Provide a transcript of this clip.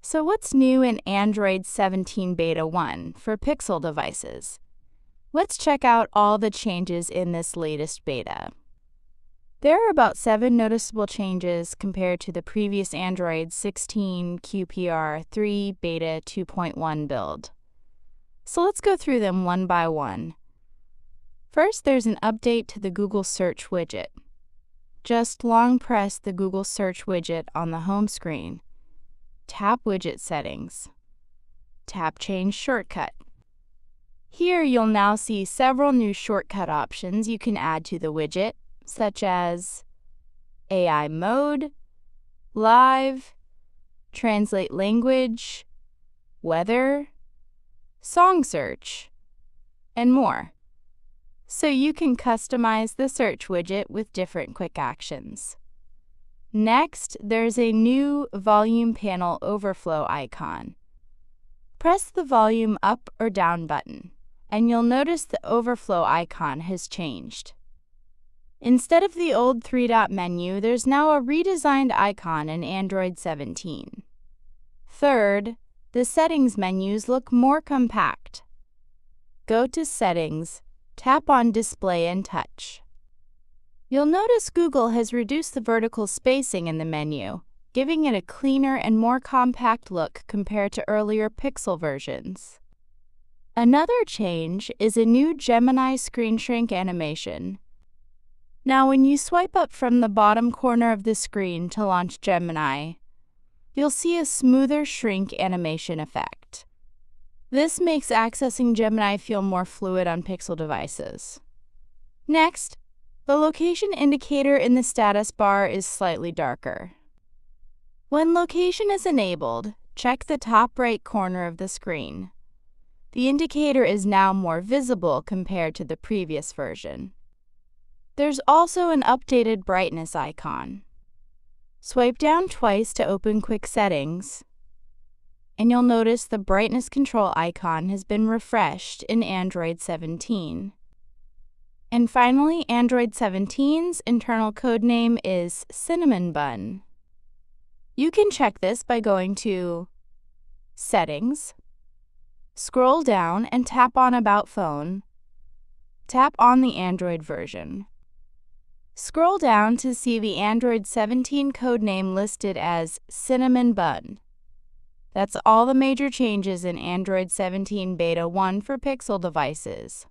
So what's new in Android 17 Beta 1 for Pixel devices? Let's check out all the changes in this latest beta. There are about 7 noticeable changes compared to the previous Android 16 QPR3 Beta 2.1 build. So let's go through them one by one. First, there's an update to the Google Search widget. Just long press the Google Search widget on the home screen. Tap Widget Settings. Tap Change Shortcut. Here you'll now see several new shortcut options you can add to the widget, such as AI Mode, Live, Translate Language, Weather, Song Search, and more. So you can customize the search widget with different quick actions. Next, there's a new volume panel overflow icon. Press the volume up or down button, and you'll notice the overflow icon has changed. Instead of the old three-dot menu, there's now a redesigned icon in Android 17. Third, the settings menus look more compact. Go to Settings, tap on Display and Touch. You'll notice Google has reduced the vertical spacing in the menu, giving it a cleaner and more compact look compared to earlier Pixel versions. Another change is a new Gemini screen shrink animation. Now, when you swipe up from the bottom corner of the screen to launch Gemini, you'll see a smoother shrink animation effect. This makes accessing Gemini feel more fluid on Pixel devices. Next, the location indicator in the status bar is slightly darker. When location is enabled, check the top right corner of the screen. The indicator is now more visible compared to the previous version. There's also an updated brightness icon. Swipe down twice to open Quick Settings, and you'll notice the brightness control icon has been refreshed in Android 17. And finally, Android 17's internal codename is Cinnamon Bun. You can check this by going to Settings, scroll down and tap on About Phone. Tap on the Android version. Scroll down to see the Android 17 codename listed as Cinnamon Bun. That's all the major changes in Android 17 Beta 1 for Pixel devices.